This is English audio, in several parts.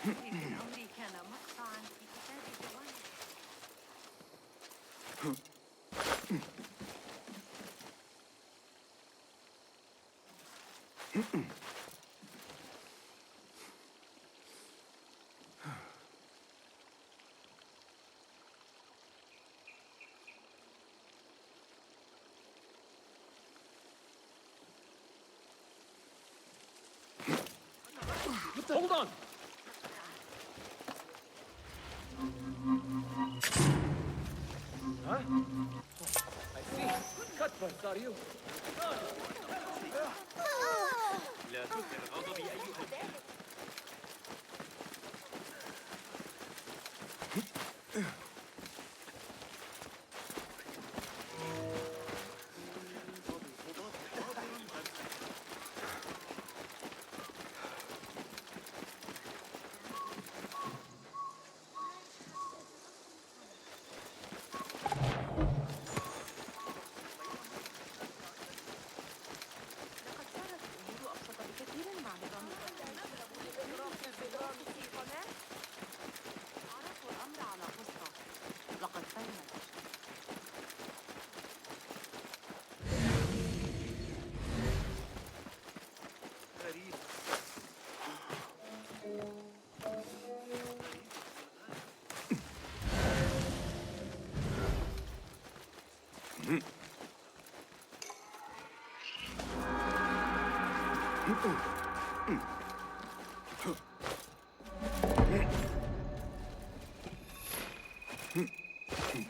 الأمر كان مقطعا في كتاب جوانب. Hold on! Huh? I see. Cut, Barsario. لا تثر غضبي أيها الكلب. لقد صارت الأمور أبسط بكثير مع نظام عرضوا الأمر على قصة. لقد تمت. غريب.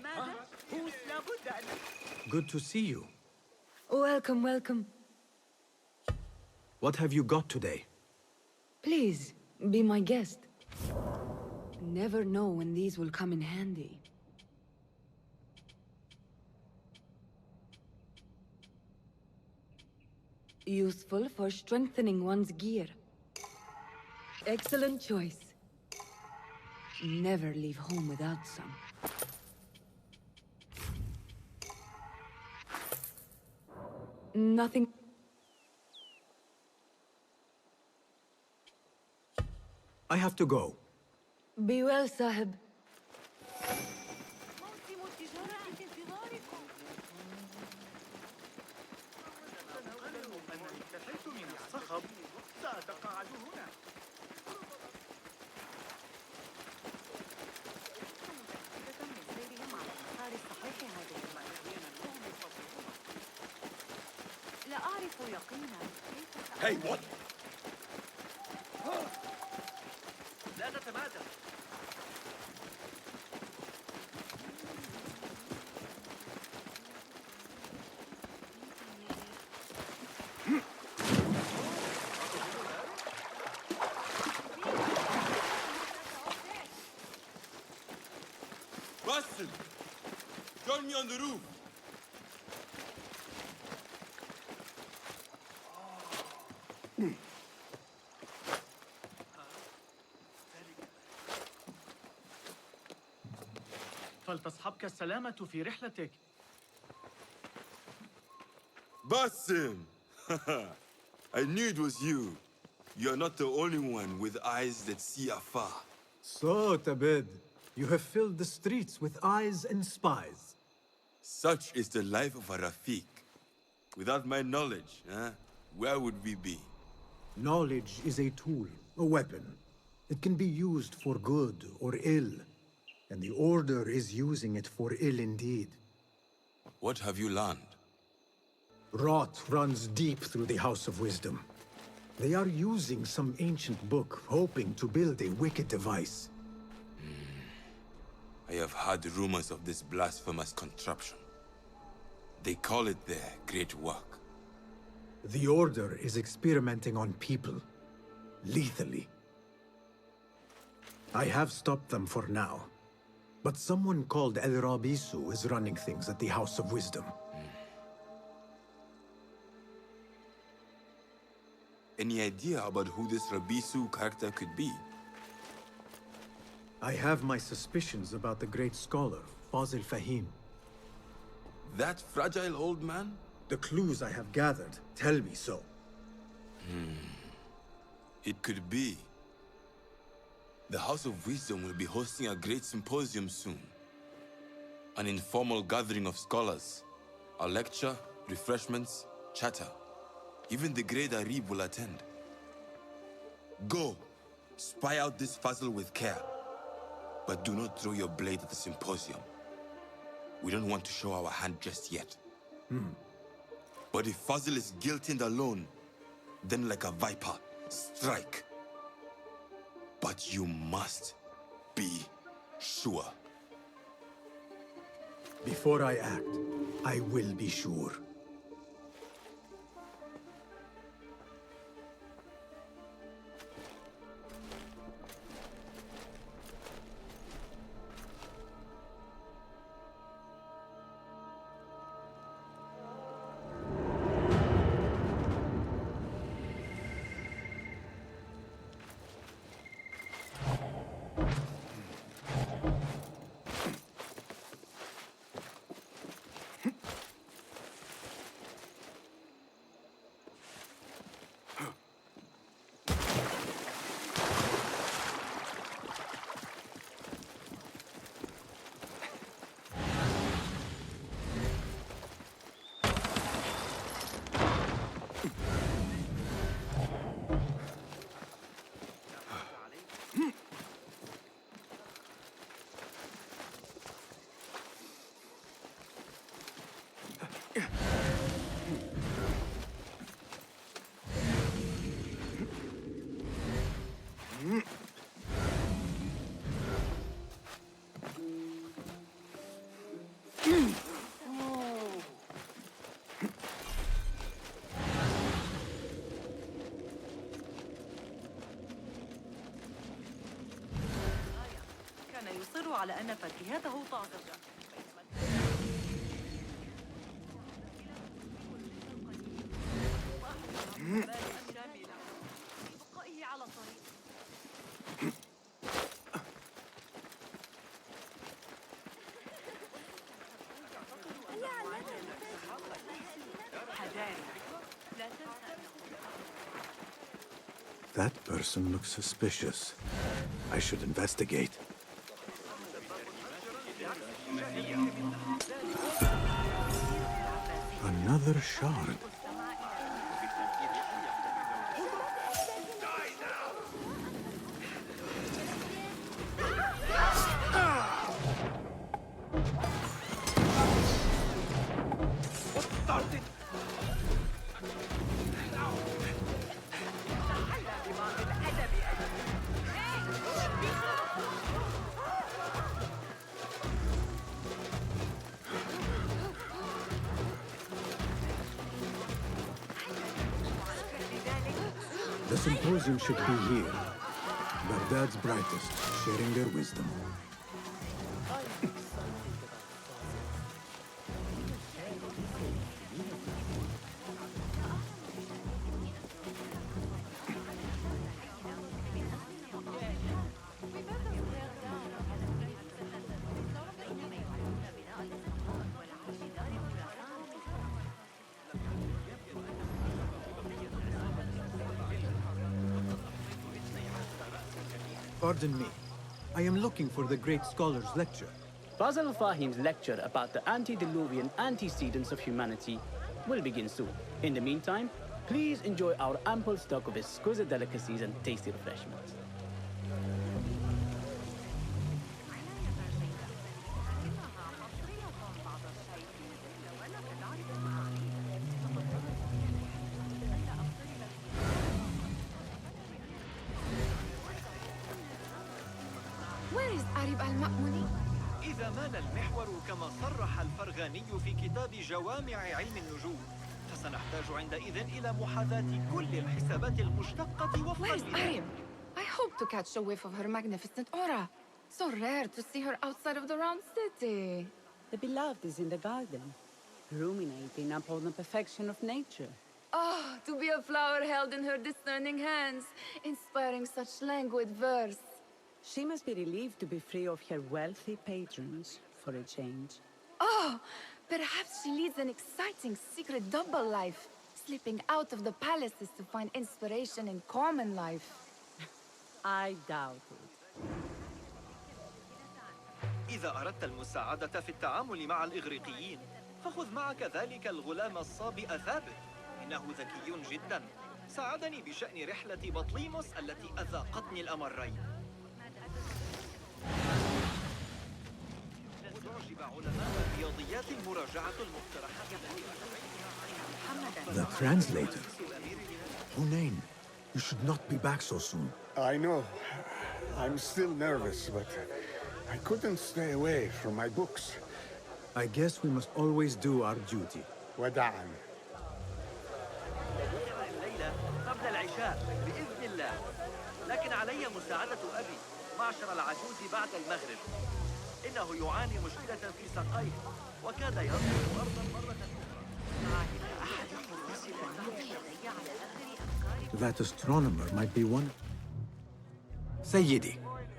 ماذا؟ هوس لابد أن Good to see you. Welcome, welcome. What have you got today? Please, be my guest. Never know when these will come in handy. Useful for strengthening one's gear. Excellent choice. Never leave home without some. Nothing. I have to go. Be well, Sahib. موسم التجارة في انتظاركم. أنا انتهيت من الصخب. سأتقاعد هنا. متأكدة من سيرهم على المسار الصحيح هذه المرة. لا أعرف يقينا كيف Hey, what? لا تتمادى. Boston, join me on the roof. فلتصحبك السلامة في رحلتك. Boston! I knew it was you. You're not the only one with eyes that see afar. So, Tabed, you have filled the streets with eyes and spies. Such is the life of a Rafiq. Without my knowledge, where would we be? Knowledge is a tool, a weapon. It can be used for good or ill. And the Order is using it for ill indeed. What have you learned? Rot runs deep through the House of Wisdom. They are using some ancient book, hoping to build a wicked device. I have heard rumors of this blasphemous contraption. They call it their great work. The Order is experimenting on people, lethally. I have stopped them for now, but someone called El Rabisu is running things at the House of Wisdom. Any idea about who this Rabisu character could be? I have my suspicions about the great scholar, Fazil Fahim. That fragile old man? The clues I have gathered tell me so. It could be. The House of Wisdom will be hosting a great symposium soon. An informal gathering of scholars. A lecture, refreshments, chatter. Even the great Arib will attend. Go, spy out this puzzle with care. But do not throw your blade at the symposium. We don't want to show our hand just yet. But if Fazil is guilty and alone, then like a viper, strike. But you must be sure. Before I act, I will be sure. كان يصر على أن فاكهته طازجة. بقائه على الطريق. That person looks suspicious. I should investigate. Another shard. The symposium should be here. Baghdad's brightest, sharing their wisdom. Pardon me. I am looking for the great scholar's lecture. Basil Fahim's lecture about the antediluvian antecedents of humanity will begin soon. In the meantime, please enjoy our ample stock of exquisite delicacies and tasty refreshments. Where is Arib al-Ma'muni? إذا مال المحور كما صرح الفرغاني في كتاب جوامع علم النجوم، فسنحتاج عندئذ إلى محاذاة كل الحسابات المشتقة وفقا Where's لها. Arib? I hope to catch a whiff of her magnificent aura. So rare to see her outside of the round city. The beloved is in the garden, ruminating upon the perfection of nature. Oh, to be a flower held in her discerning hands, inspiring such languid verse. She must be relieved to be free of her wealthy patrons for a change. Oh, perhaps she leads an exciting secret double life, slipping out of the palaces to find inspiration in common life. I doubt it. إذا أردت المساعدة في التعامل مع الإغريقيين فخذ معك ذلك الغلام الصابئ ثابت. إنه ذكي جدا، ساعدني بشأن رحلة بطليموس التي أذاقتني الأمرين. تعجب علماء الرياضيات المراجعة المقترحة The translator. Hunain, you should not be back so soon. I know. I'm still nervous, but I couldn't stay away from my books. I guess we must always do our duty. وداعاً. الليلة قبل العشاء بإذن الله، لكن علي مساعدة أبي معشر العجوز بعد المغرب. إنه يعاني مشكلة في ساقيه وكاد يسقط أرضا مرة أخرى. That astronomer might be one. Sayyidi,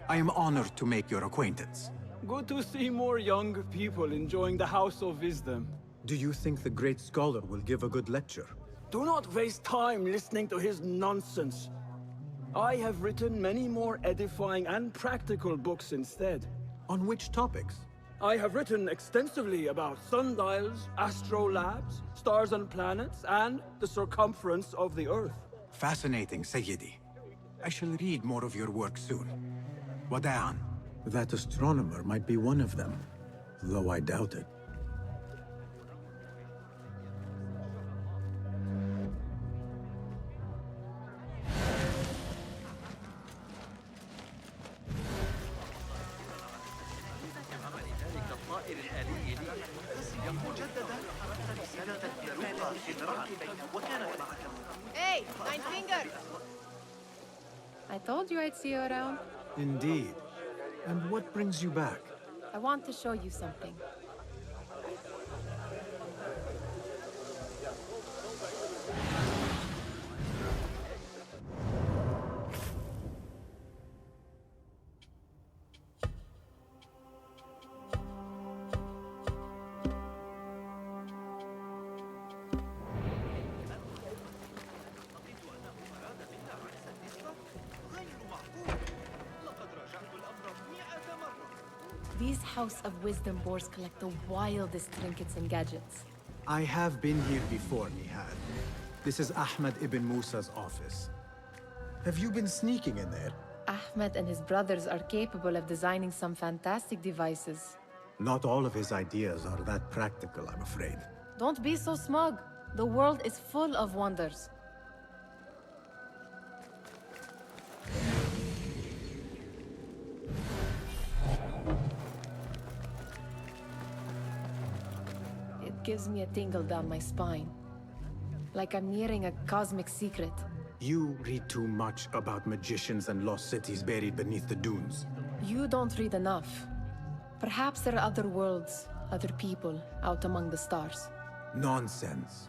I am honored to make your acquaintance. Good to see more young people enjoying the House of Wisdom. Do you think the great scholar will give a good lecture? Do not waste time listening to his nonsense. I have written many more edifying and practical books instead. On which topics? I have written extensively about sundials, astrolabes, stars and planets, and the circumference of the Earth. Fascinating, Sayyidi. I shall read more of your work soon. Wada'an. That astronomer might be one of them, though I doubt it. Hey, Nine Finger! I told you I'd see you around. Indeed. And what brings you back? I want to show you something. These House of Wisdom boars collect the wildest trinkets and gadgets. I have been here before, Nihad. This is Ahmed ibn Musa's office. Have you been sneaking in there? Ahmed and his brothers are capable of designing some fantastic devices. Not all of his ideas are that practical, I'm afraid. Don't be so smug. The world is full of wonders. It gives me a tingle down my spine. Like I'm nearing a cosmic secret. You read too much about magicians and lost cities buried beneath the dunes. You don't read enough. Perhaps there are other worlds, other people, out among the stars. Nonsense.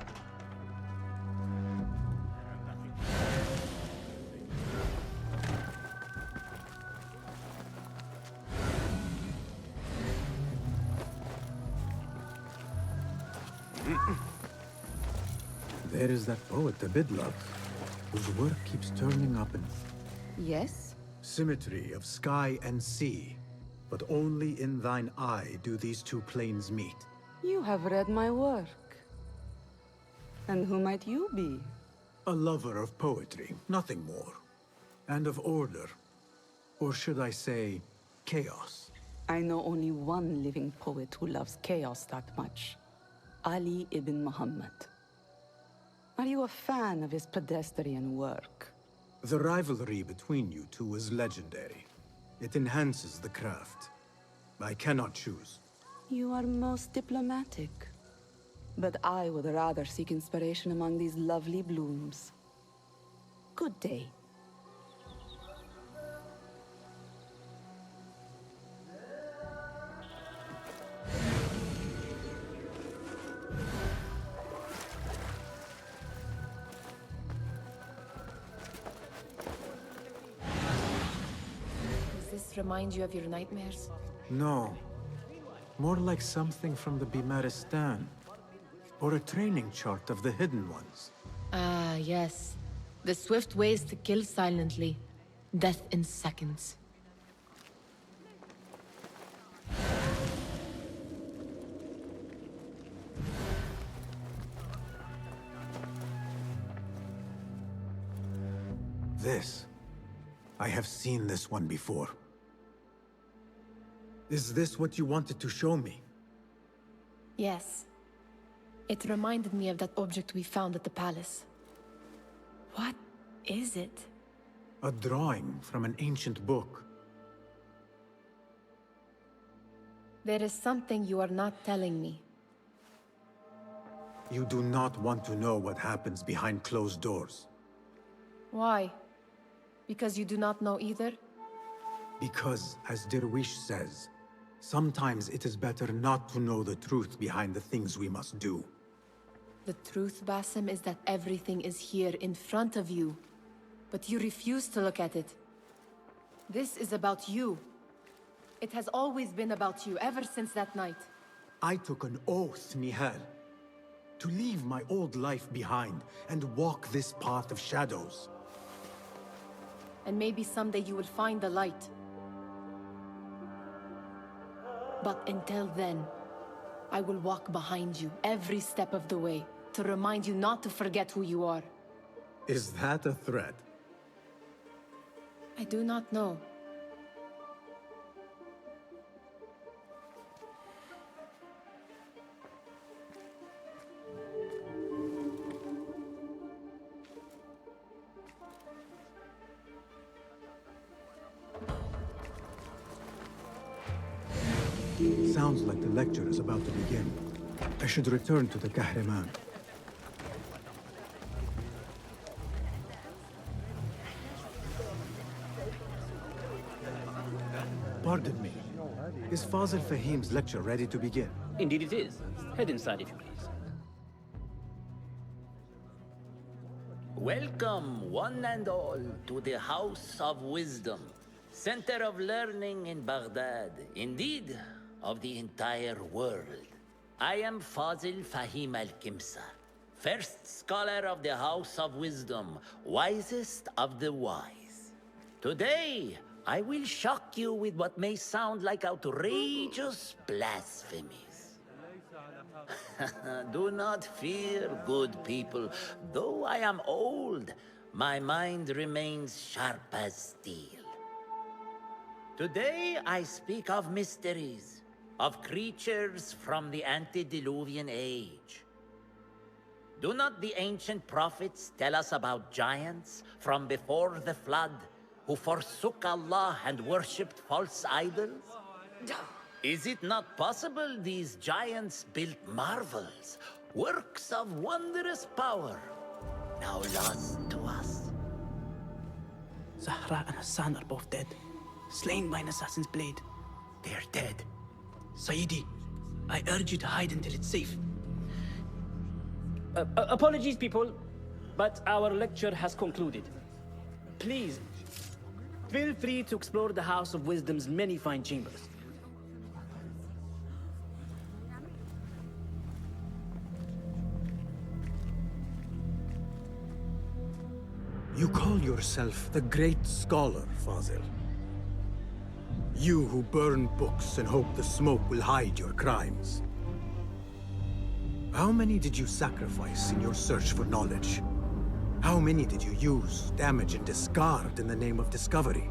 There is that poet, the Bidlove, whose work keeps turning up in Yes? symmetry of sky and sea. But only in thine eye do these two planes meet. You have read my work. And who might you be? A lover of poetry, nothing more. And of order. Or should I say, chaos. I know only one living poet who loves chaos that much. Ali ibn Muhammad. Are you a fan of his pedestrian work? The rivalry between you two is legendary. It enhances the craft. I cannot choose. You are most diplomatic. But I would rather seek inspiration among these lovely blooms. Good day. Does this remind you of your nightmares? No. More like something from the Bimaristan. Or a training chart of the Hidden Ones. Ah, yes. The swift ways to kill silently. Death in seconds. This. I have seen this one before. Is this what you wanted to show me? Yes. It reminded me of that object we found at the palace. What is it? A drawing from an ancient book. There is something you are not telling me. You do not want to know what happens behind closed doors. Why? Because you do not know either? Because, as Derwish says, sometimes it is better not to know the truth behind the things we must do. The truth, Basim, is that everything is here in front of you. But you refuse to look at it. This is about you. It has always been about you, ever since that night. I took an oath, Nihal, to leave my old life behind and walk this path of shadows. And maybe someday you will find the light. But until then, I will walk behind you every step of the way to remind you not to forget who you are. Is that a threat? I do not know. Sounds like the lecture is about to begin. I should return to the Kahraman. Pardon me. Is Fazil Fahim's lecture ready to begin? Indeed it is. Head inside if you please. Welcome, one and all, to the House of Wisdom, center of learning in Baghdad, indeed, of the entire world. I am Fazil Fahim al-Kimsa, first scholar of the House of Wisdom, wisest of the wise. Today, I will shock you with what may sound like outrageous blasphemies. Do not fear, good people. Though I am old, my mind remains sharp as steel. Today I speak of mysteries, of creatures from the antediluvian age. Do not the ancient prophets tell us about giants from before the flood who forsook Allah and worshipped false idols? Is it not possible these giants built marvels, works of wondrous power, now lost to us? Zahra and Hassan are both dead, slain by an assassin's blade. They're dead. Sayyidi, I urge you to hide until it's safe. Apologies, people, but our lecture has concluded. Please, feel free to explore the House of Wisdom's many fine chambers. You call yourself the great scholar, Fazil. You who burn books and hope the smoke will hide your crimes. How many did you sacrifice in your search for knowledge? How many did you use, damage, and discard in the name of discovery?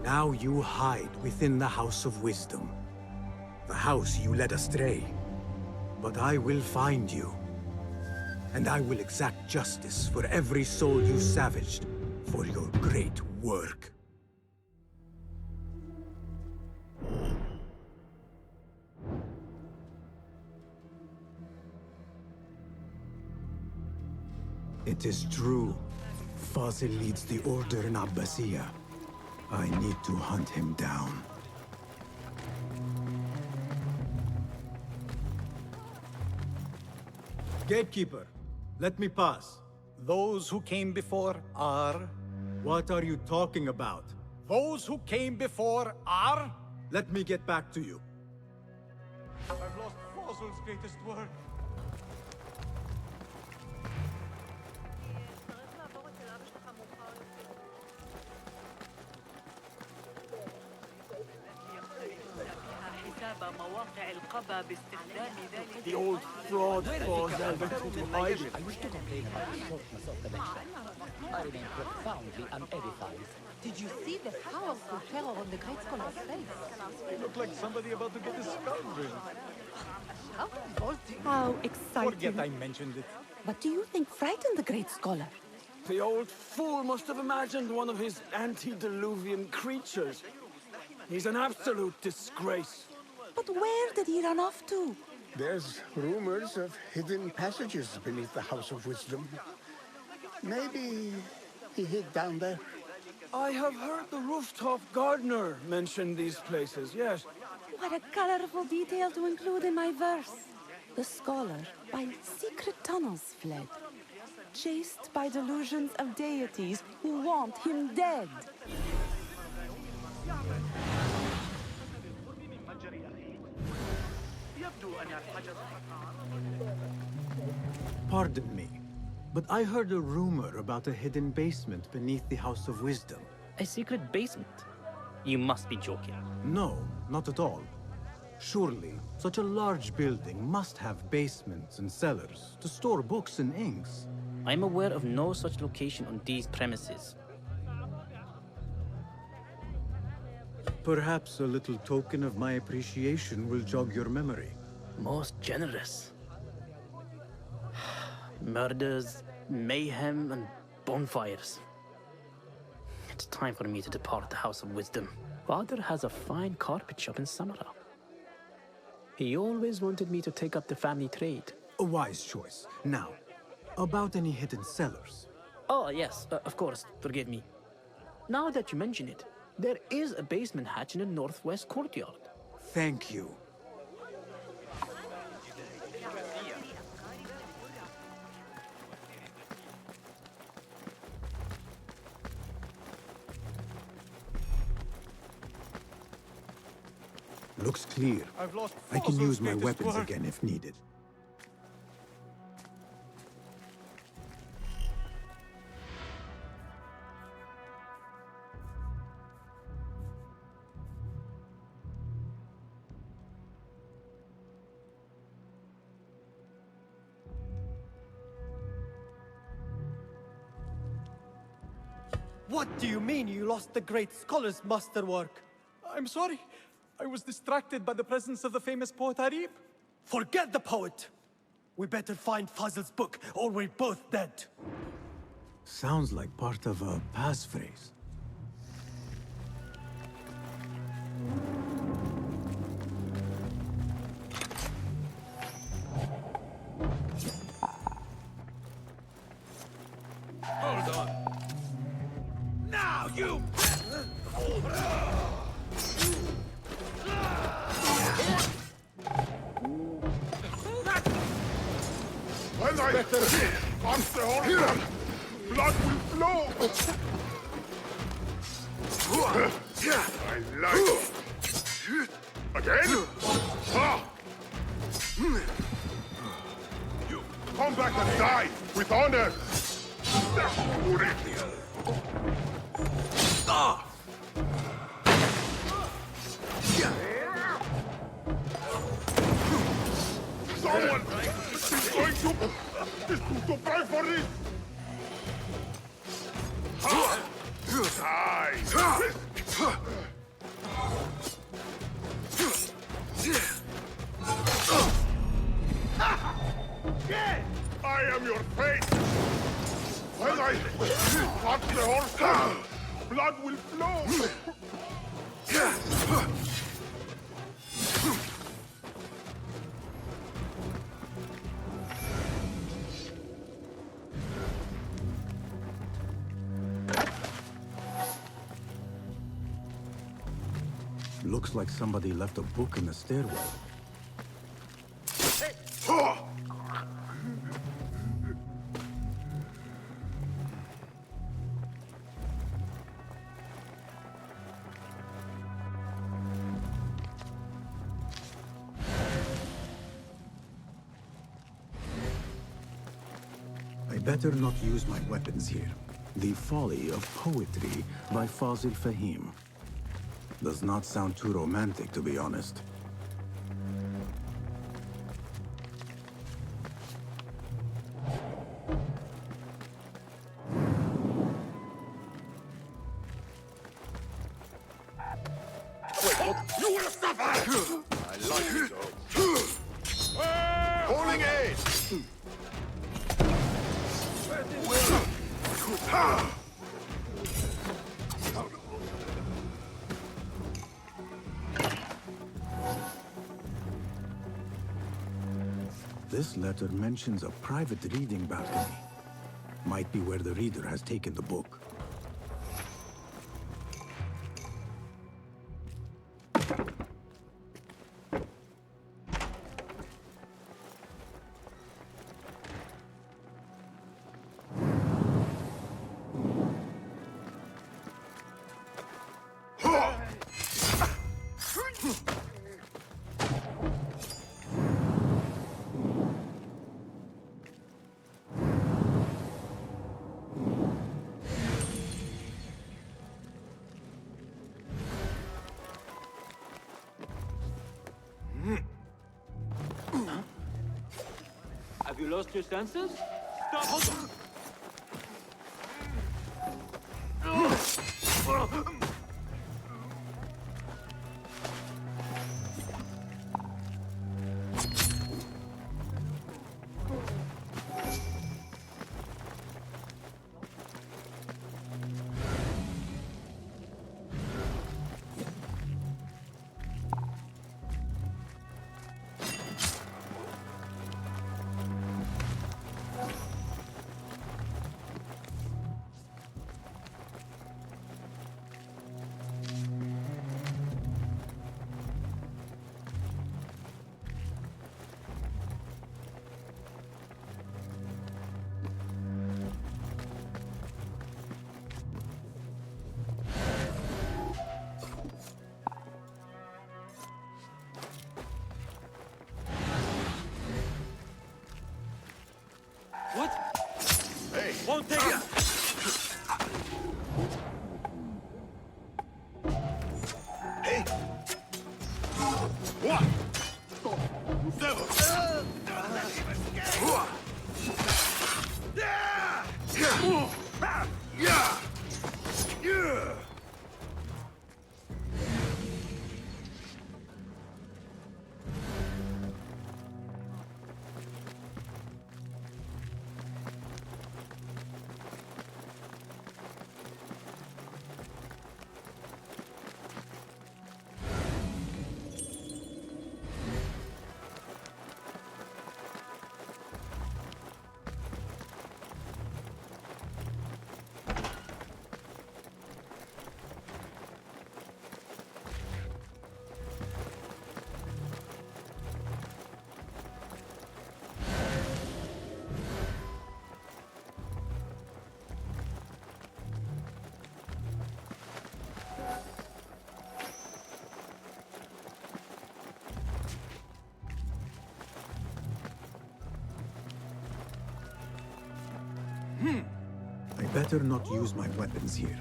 Now you hide within the House of Wisdom. The house you led astray. But I will find you. And I will exact justice for every soul you savaged for your great work. It is true. Fazil leads the order in Abbasiyah. I need to hunt him down. Gatekeeper, let me pass. Those who came before are... What are you talking about? Those who came before are... Let me get back to you. I've lost Fazil's greatest work. The old fraud falls Elvington to hide it. I wish to complain about the shortness of the lecture. I remain profoundly unedified. Did you see the powerful terror on the great scholar's face? You look like somebody about to get his skull drilled. How revolting. How exciting. Forget I mentioned it. What do you think frightened the great scholar? The old fool must have imagined one of his antediluvian creatures. He's an absolute disgrace. But where did he run off to? There's rumors of hidden passages beneath the House of Wisdom. Maybe he hid down there. I have heard the rooftop gardener mention these places, yes. What a colorful detail to include in my verse. The scholar by secret tunnels fled, chased by delusions of deities who want him dead. Pardon me, but I heard a rumor about a hidden basement beneath the House of Wisdom. A secret basement? You must be joking. No, not at all. Surely, such a large building must have basements and cellars to store books and inks. I am aware of no such location on these premises. Perhaps a little token of my appreciation will jog your memory. Most generous. Murders, mayhem, and bonfires. It's time for me to depart the House of Wisdom. Father has a fine carpet shop in Samara. He always wanted me to take up the family trade. A wise choice. Now, about any hidden cellars. Oh, yes, of course, forgive me. Now that you mention it, there is a basement hatch in the northwest courtyard. Thank you. Looks clear. I've lost I can use my Fossil's weapons greatest work. again if needed. What do you mean you lost the great scholar's masterwork? I'm sorry. I was distracted by the presence of the famous poet Arib. Forget the poet! We better find Fazl's book, or we're both dead. Sounds like part of a passphrase. Hold on. Now you... When I punch the horse, blood will flow! I like it. Again? Ah. You come back and die with honor! Ah. Someone is going to pay for this! I am your fate! When I touch the horse, blood will flow! Looks like somebody left a book in the stairwell. I better not use my weapons here. The Folly of Poetry by Fazil Fahim. Does not sound too romantic, to be honest. You will suffer! I like it, though. Calling aid! This letter mentions a private reading balcony. Might be where the reader has taken the book. Have you lost your senses? Stop! Hold on! What? Hey! Won't take it! Hey! What? Never! I better not use my weapons here.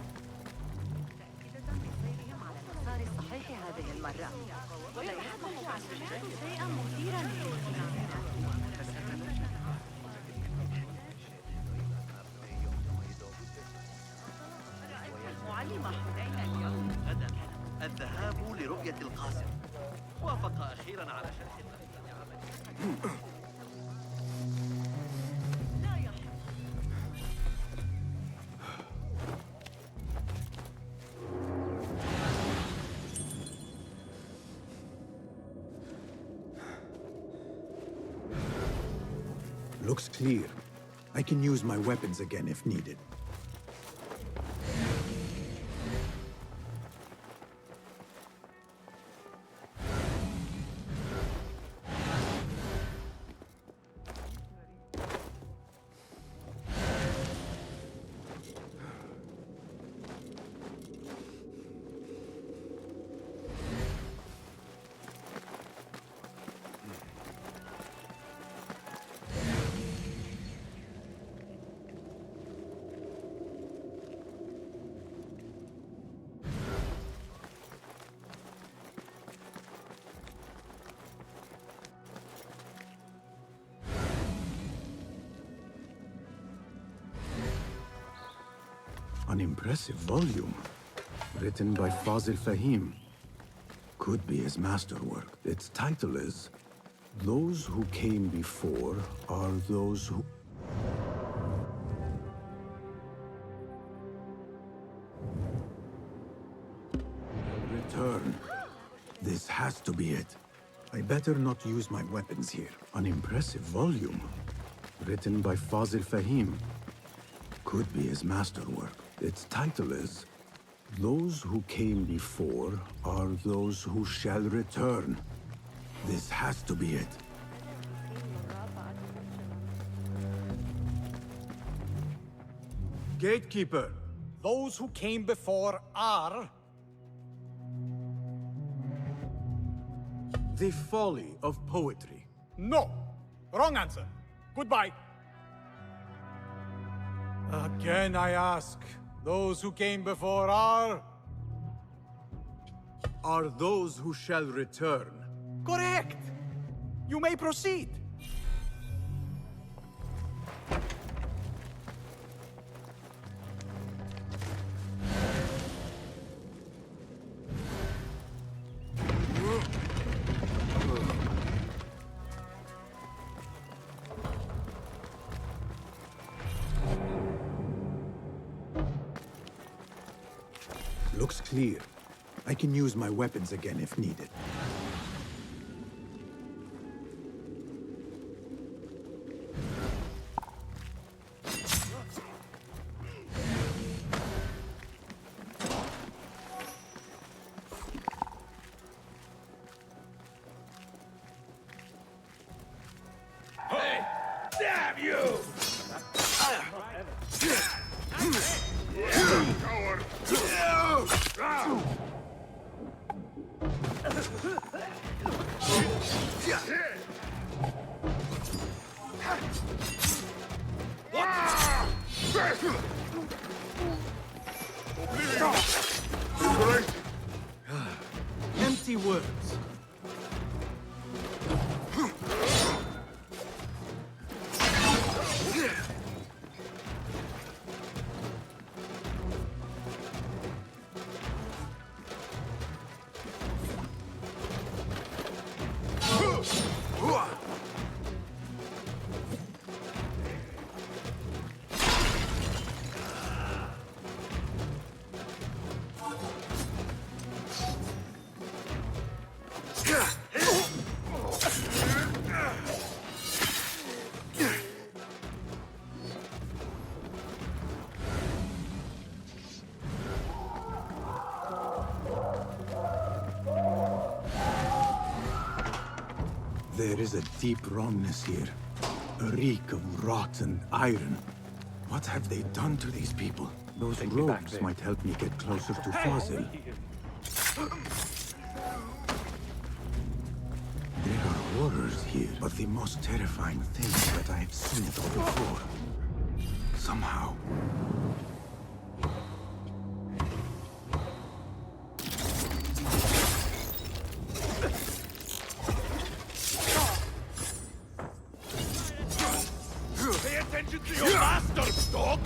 غدا الذهاب لرؤية القاسم. وافق أخيرا على شرح النفس. Looks clear. I can use my weapons again if needed. An impressive volume, written by Fazil Fahim. Could be his masterwork. Its title is, Those Who Came Before Are Those Who... Return. This has to be it. I better not use my weapons here. An impressive volume. Written by Fazil Fahim. Could be his masterwork. Its title is, Those Who Came Before Are Those Who Shall Return. This has to be it. Gatekeeper. Those who came before are... The folly of poetry. No! Wrong answer. Goodbye. Again I ask, those who came before are... Are those who shall return. Correct! You may proceed. Looks clear. I can use my weapons again if needed. Hey! Damn you! Coward! Empty words. There is a deep wrongness here. A reek of rotten iron. What have they done to these people? Those robes might help me get closer to Fazil. There are horrors here, but the most terrifying thing is that I have seen it all before. Somehow. Pay attention to your master, dog!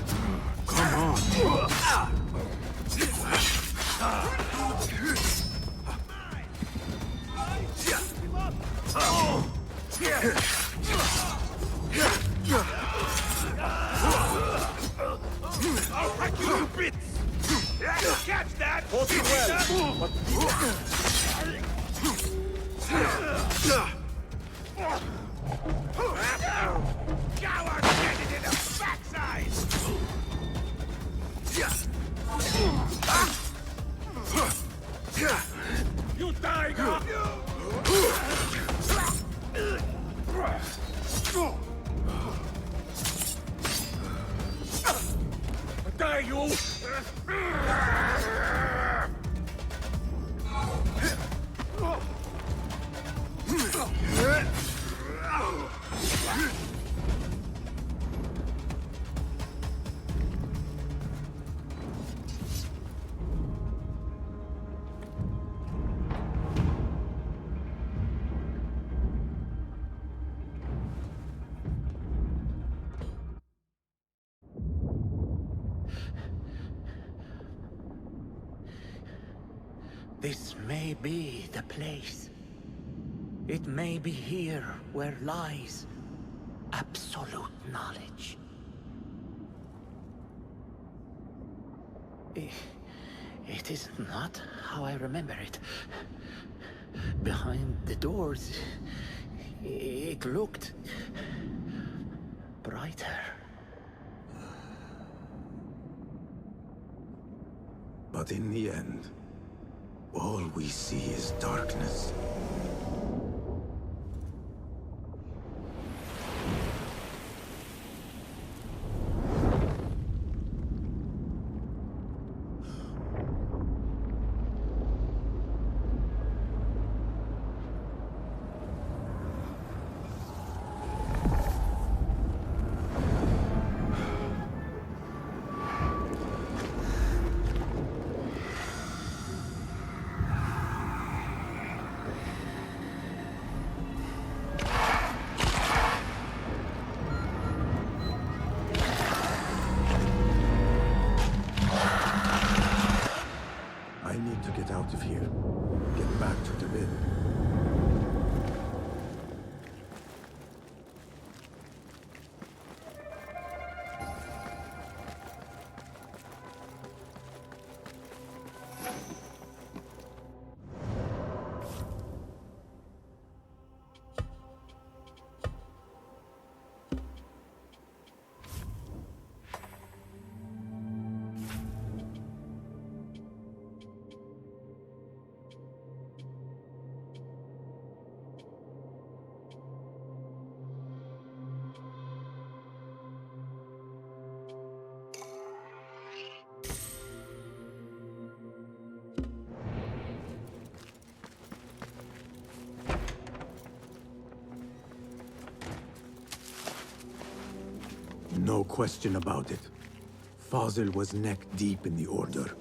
Come on! I'll hack you to bits! Catch that! Hold it well! Coward, get it in the backside! You die, God! Die, you! This may be the place. It may be here where lies absolute knowledge. It is not how I remember it. Behind the doors, it looked brighter. But in the end, all we see is darkness. I need to get out of here. Get back to the bin. No question about it. Fazil was neck-deep in the Order.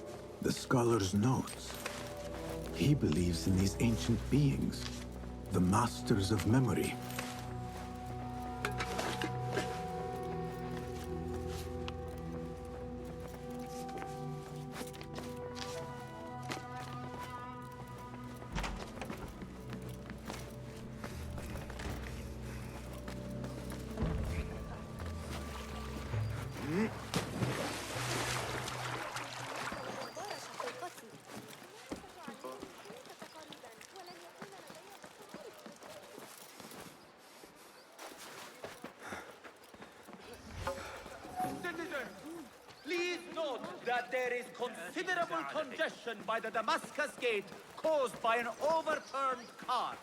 The scholar's notes. He believes in these ancient beings, the masters of memory. Please note that there is considerable congestion by the Damascus Gate caused by an overturned car.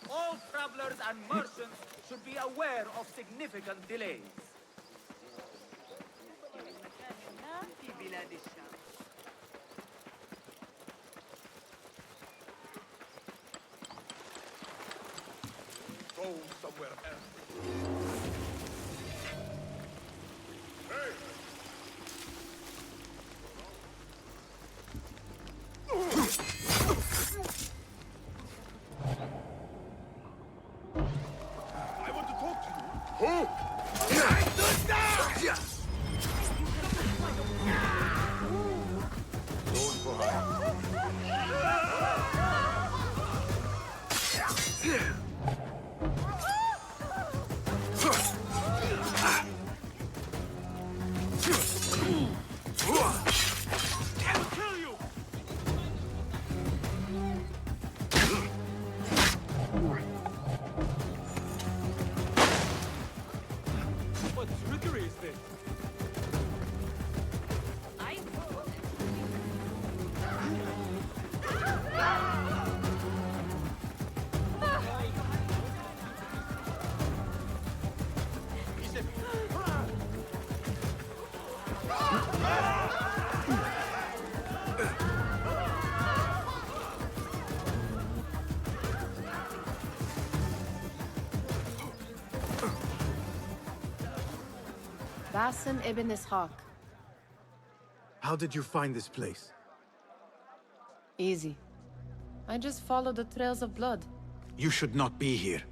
All travelers and merchants should be aware of significant delays. Go somewhere else. I want to talk to you. Who? Going for high. What trickery is this? Basim ibn Ishaq. How did you find this place? Easy. I just followed the trails of blood. You should not be here.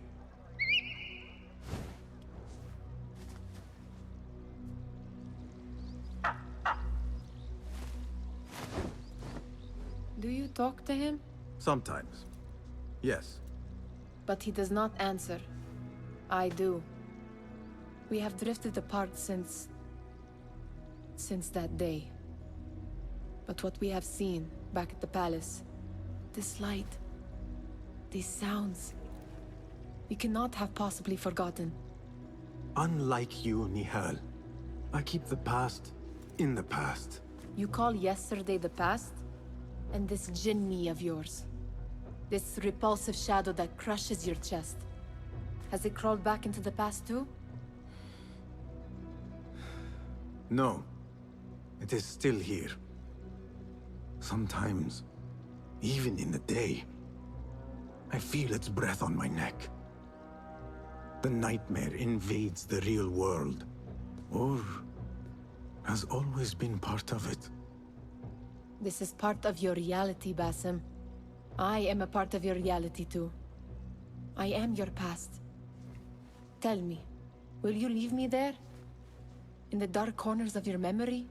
Do you talk to him? Sometimes. Yes. But he does not answer. I do. We have drifted apart since that day. But what we have seen back at the palace, this light, these sounds, we cannot have possibly forgotten. Unlike you, Nihal, I keep the past in the past. You call yesterday the past? And this jinni of yours, this repulsive shadow that crushes your chest, has it crawled back into the past too? No. It is still here. Sometimes, even in the day, I feel its breath on my neck. The nightmare invades the real world, or has always been part of it. This is part of your reality, Basim. I am a part of your reality too. I am your past. Tell me, will you leave me there? In the dark corners of your memory?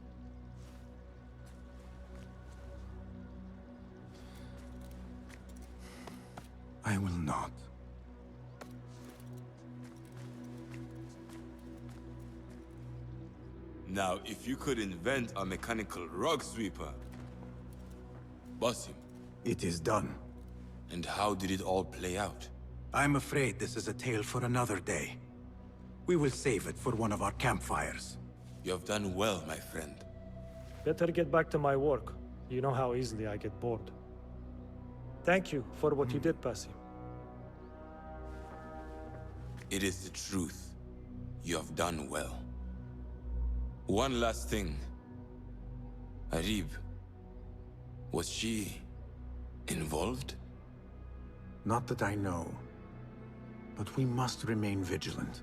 I will not. Now, if you could invent a mechanical rug sweeper, Basim. It is done. And how did it all play out? I'm afraid this is a tale for another day. We will save it for one of our campfires. You have done well, my friend. Better get back to my work. You know how easily I get bored. Thank you for what you did, Basim. It is the truth. You have done well. One last thing. Arib, was she involved? Not that I know. But we must remain vigilant.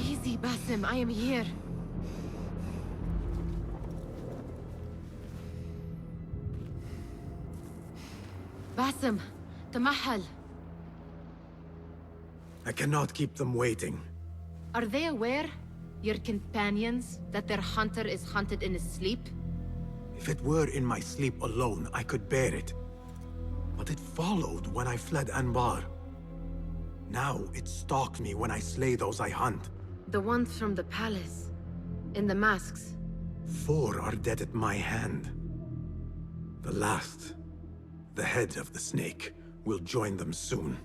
Easy, Basim, I am here. Basim, Tamahal. I cannot keep them waiting. Are they aware, your companions, that their hunter is hunted in his sleep? If it were in my sleep alone, I could bear it. But it followed when I fled Anbar. Now it stalks me when I slay those I hunt. The ones from the palace. In the masks. 4 are dead at my hand. The last, the head of the snake, will join them soon.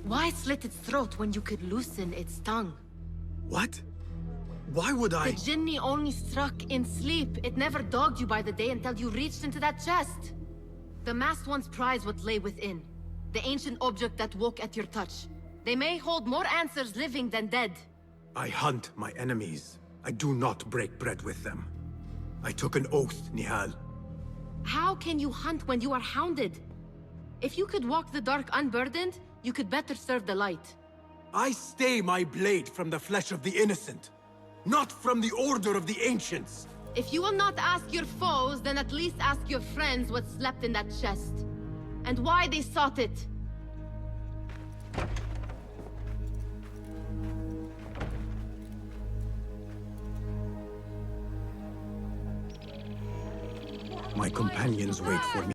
Why slit its throat when you could loosen its tongue? What? Why would I— The Jinni only struck in sleep. It never dogged you by the day until you reached into that chest. The masked ones prize what lay within. The ancient object that woke at your touch. They may hold more answers living than dead. I hunt my enemies. I do not break bread with them. I took an oath, Nihal. How can you hunt when you are hounded? If you could walk the dark unburdened, You could better serve the light. I stay my blade from the flesh of the innocent, not from the order of the ancients. If you will not ask your foes, then at least ask your friends what slept in that chest. And why they sought it. My companions wait for me.